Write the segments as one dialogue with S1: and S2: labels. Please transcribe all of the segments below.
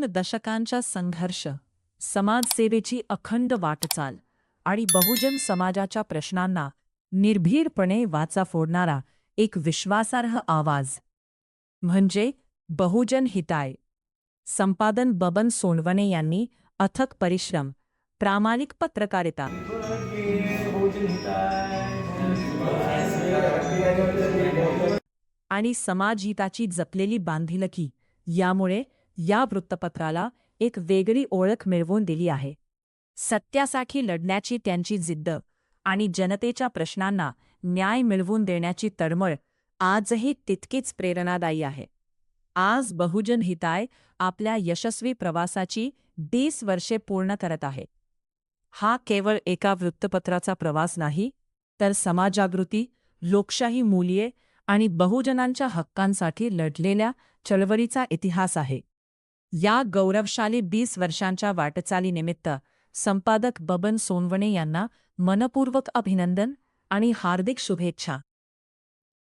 S1: 2 दशकांचा संघर्ष, समाजसेवेची अखंड वाटचाल आणि बहुजन समाजाच्या प्रश्नांना निर्भीडपणे वाचा फोडणारा एक विश्वासार्ह आवाज म्हणजे बहुजन हिताय. संपादन बबन सोनवणे यांनी अथक परिश्रम, प्रामाणिक पत्रकारिता आणि समाजहिताची जपलेली बांधिलकी यामुळे या वृत्तपत्राला एक वेगळी ओळख मिळवून दिली आहे. सत्यासाठी लढण्याची त्यांची जिद्द आणि जनतेच्या प्रश्नांना न्याय मिळवून देण्याची तळमळ आजही तितकीच प्रेरणादायी आहे. आज बहुजन हिताय आपल्या यशस्वी प्रवासाची 20 वर्षे पूर्ण करत आहे. हा केवळ एका वृत्तपत्राचा प्रवास नाही, तर समाजजागृती, लोकशाही मूल्ये आणि बहुजनांच्या हक्कांसाठी लढलेल्या चळवळीचा इतिहास आहे. या गौरवशाली 20 वर्षांच्या वाटचालीनिमित्त संपादक बबन सोनवणे यांना मनपूर्वक अभिनंदन आणि हार्दिक शुभेच्छा.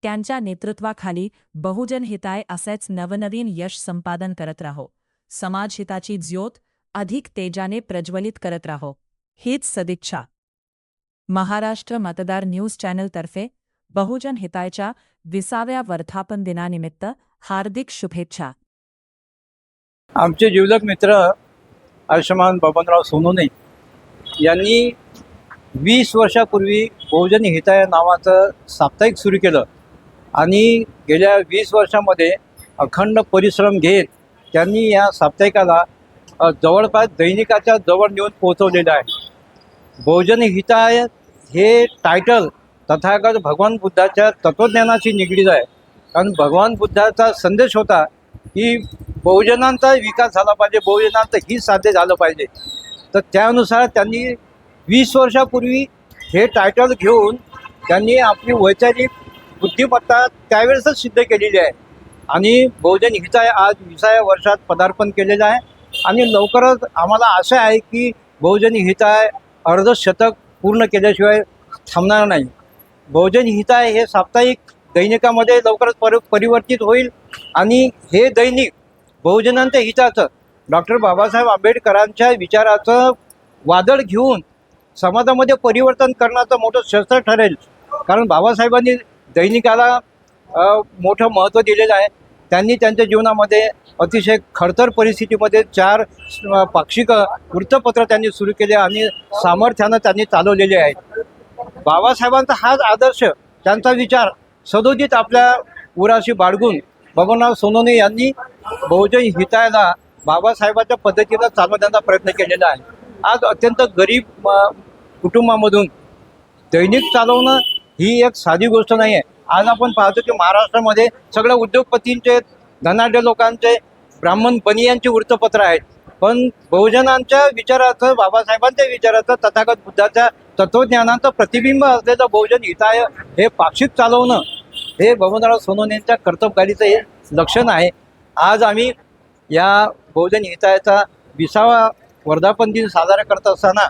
S1: त्यांच्या नेतृत्वाखाली बहुजन हिताय असेच नवनवीन यश संपादन करत राहो. समाजहिताची ज्योत अधिक तेजाने प्रज्वलित करत राहो, हीच सदिच्छा. महाराष्ट्र मतदार न्यूज चॅनलतर्फे बहुजन हितायच्या 20व्या वर्धापन दिनानिमित्त हार्दिक शुभेच्छा.
S2: आमचे जिवलग मित्र आयुष्यमान बबनराव सोनवणे यांनी 20 वर्षापूर्वी बहुजन हिताय नावाचं साप्ताहिक सुरू केलं आणि गेल्या 20 वर्षामध्ये अखंड परिश्रम घेत त्यांनी या साप्ताहिकाला जवळपास दैनिकाच्या जवळ नेऊन पोहोचवलेलं आहे. बहुजन हिताय हे टायटल तथागत भगवान बुद्धाच्या तत्त्वज्ञानाशी निगडीत आहे. कारण भगवान बुद्धाचा संदेश होता की बहुजनांचा विकास झाला पाहिजे, बहुजनांचं हित साध्य झालं पाहिजे. तर त्यानुसार त्यांनी 20 वर्षापूर्वी हे टायटल घेऊन त्यांनी आपली वैचारिक बुद्धिमत्ता त्यावेळेसच सिद्ध केलेली आहे आणि बहुजन हिताय आज 20व्या वर्षात पदार्पण केलेलं आहे. आणि लवकरच आम्हाला आशा आहे की बहुजन हिताय अर्धशतक पूर्ण केल्याशिवाय थांबणार नाही. बहुजन हिताय हे साप्ताहिक दैनिकामध्ये लवकरच परिवर्तित होईल आणि हे दैनिक बहुजनांच्या हिताचं, डॉक्टर बाबासाहेब आंबेडकरांच्या विचाराचं वादळ घेऊन समाजामध्ये परिवर्तन करण्याचं मोठं शस्त्र ठरेल. कारण बाबासाहेबांनी दैनिकाला मोठं महत्त्व दिलेलं आहे. त्यांनी त्यांच्या जीवनामध्ये अतिशय खडतर परिस्थितीमध्ये 4 पाक्षिक वृत्तपत्र त्यांनी सुरू केले आणि सामर्थ्यानं त्यांनी चालवलेले आहेत. बाबासाहेबांचा हाच आदर्श, त्यांचा विचार सदोदित आपल्या उराशी बाळगून बबनराव सोनवणे यांनी बहुजन हितायला बाबासाहेबांच्या पद्धतीनं चालवण्याचा प्रयत्न केलेला आहे. आज अत्यंत गरीब कुटुंबामधून दैनिक चालवणं ही एक साधी गोष्ट नाही आहे. आज आपण पाहतो की महाराष्ट्रामध्ये सगळ्या उद्योगपतींचे, धनाढ्य लोकांचे, ब्राह्मण बनियांचे वृत्तपत्र आहेत. पण बहुजनांच्या विचाराचं, बाबासाहेबांच्या विचाराचं, तथागत बुद्धाच्या तत्त्वज्ञानाचं प्रतिबिंब असलेलं बहुजन हिताय हे पाक्षिक चालवणं हे बबनराव सोनवणेंच्या कर्तबगारीचं हे लक्षण आहे. आज आम्ही या बहुजन हितायचा 20वा वर्धापन दिन साजरा करत असताना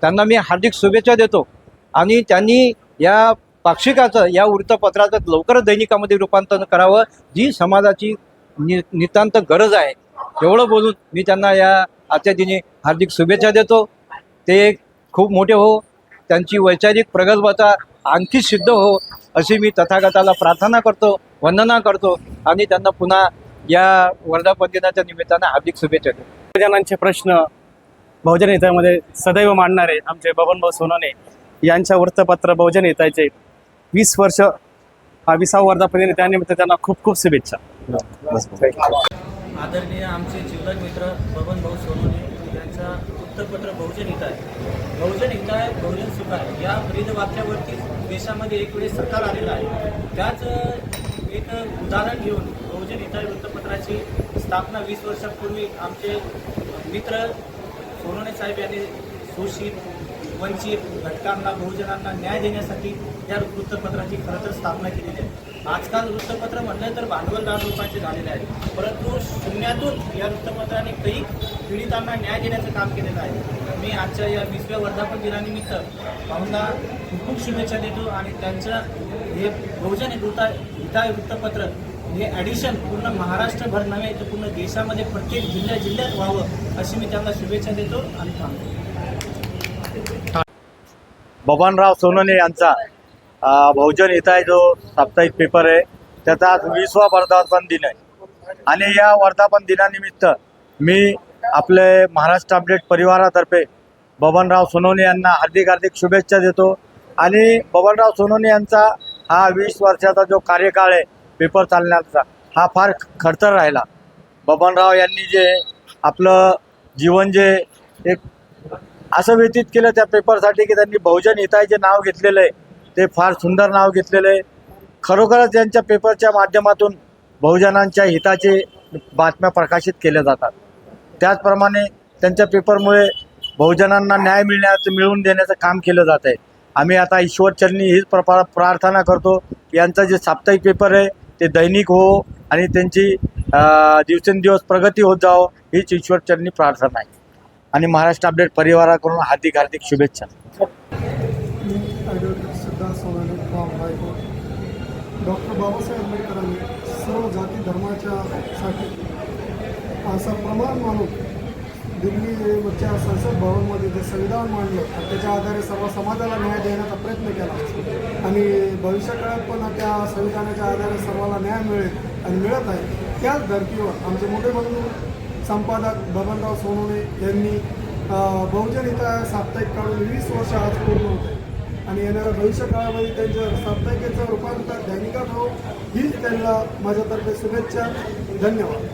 S2: त्यांना मी हार्दिक शुभेच्छा देतो आणि त्यांनी या पाक्षिकाचं, या वृत्तपत्राचं लवकरच दैनिकामध्ये रूपांतर करावं, जी समाजाची नितांत गरज आहे. एवढं बोलून मी त्यांना या आजच्या दिनी हार्दिक शुभेच्छा देतो. ते खूप मोठे हो, त्यांची वैचारिक प्रगल्भता आणखी सिद्ध हो अशी मी तथागताला प्रार्थना करतो, वंदना करतो आणि त्यांना पुन्हा या वर्धापन दिनाच्या निमित्तानं हार्दिक शुभेच्छा देतो.
S3: बहुजनांचे प्रश्न बहुजन हितायमध्ये सदैव मांडणारे आमचे बबनभाऊ सोनवणे यांच्या वृत्तपत्र बहुजन हितायचे 20 वर्ष हा 20वा वर्धापन दिन, त्यानिमित्त त्यांना खूप खूप शुभेच्छा.
S4: आदरणीय आमचे जिवलग मित्र बबनभाऊ सोनवणे यांचा वृत्तपत्र बहुजन हिताय, बहुजन हिताय बहुजन सुखाय या ब्रीद वाक्यावरती देशामध्ये एक वेळेस सरकार आलेलं आहे. त्याच एक उदाहरण घेऊन बहुजन हिताय वृत्तपत्राची स्थापना 20 वर्षापूर्वी आमचे मित्र सोनवणे साहेब यांनी शोषित, वंचित घटकांना, बहुजनांना न्याय देण्यासाठी या वृत्तपत्राची खरं तर स्थापना केलेली आहे. आजकाल वृत्तपत्र म्हटलं तर भांडवल लाख रुपयाचे झालेले आहे, परंतु शून्यातून या वृत्तपत्राने काही पीडितांना न्याय देण्याचं काम केलेलं आहे. मी आजच्या या 20व्या वर्धापन दिनानिमित्त भाऊंना खूप खूप शुभेच्छा देतो आणि त्यांचं हे बहुजन हिताय वृत्तपत्र हे ॲडिशन पूर्ण महाराष्ट्रभर नव्हे तर पूर्ण देशामध्ये प्रत्येक जिल्ह्यात व्हावं अशी मी त्यांना शुभेच्छा देतो आणि थांबतो.
S5: बबनराव सोनवणे यांचा बहुजन हिताय जो साप्ताहिक पेपर आहे त्याचा आज 20वा वर्धापन दिन आहे आणि या वर्धापन दिनानिमित्त मी आपले महाराष्ट्र अपडेट परिवारातर्फे बबनराव सोनवणे यांना हार्दिक शुभेच्छा देतो. आणि बबनराव सोनवणे यांचा हा 20 वर्षाचा जो कार्यकाळ आहे पेपर चालण्याचा हा फार खडतर राहिला. बबनराव यांनी जे आपलं जीवन जे एक असं व्यतीत केलं त्या पेपरसाठी की त्यांनी बहुजन हिताय जे नाव घेतलेलं आहे ते फार सुंदर नाव घेतलेलं आहे. खरोखरच त्यांच्या पेपरच्या माध्यमातून बहुजनांच्या हिताचे बातम्या प्रकाशित केल्या जातात. त्याचप्रमाणे त्यांच्या पेपरमुळे बहुजनांना न्याय मिळवून देण्याचं काम केलं जात आहे. आम्ही आता ईश्वरचरणी हीच प्रार्थना करतो की यांचा जे साप्ताहिक पेपर आहे ते दैनिक हो आणि त्यांची दिवसेंदिवस प्रगती होत जावं हीच ईश्वरचरणी प्रार्थना आहे. आणि महाराष्ट्र अपडेट परिवाराकडून हार्दिक शुभेच्छा.
S6: मी advocate Siddharth Sonawane from high court. Doctor Babasaheb आंबेडकरांनी सर्व जाती धर्माच्यासाठी असं प्रमाण मानून दिल्लीच्या संसद भवनमध्ये जे संविधान मांडलं आणि त्याच्या आधारे सर्व समाजाला न्याय देण्याचा प्रयत्न केला आणि भविष्यकाळात पण त्या संविधानाच्या आधारे सर्वांना न्याय मिळेल आणि मिळत आहे. त्याच धर्तीवर आमचे मोठे बंधू संपादक बबनराव सोनवणे यांनी बहुजन हिताय साप्ताहिक काढून 20 वर्ष आज पूर्ण होत आहे आणि येणाऱ्या भविष्य काळामध्ये त्यांच्या साप्ताहिकेचं रूपांतर दैनिकात हो हीच त्यांना माझ्यातर्फे शुभेच्छा. धन्यवाद.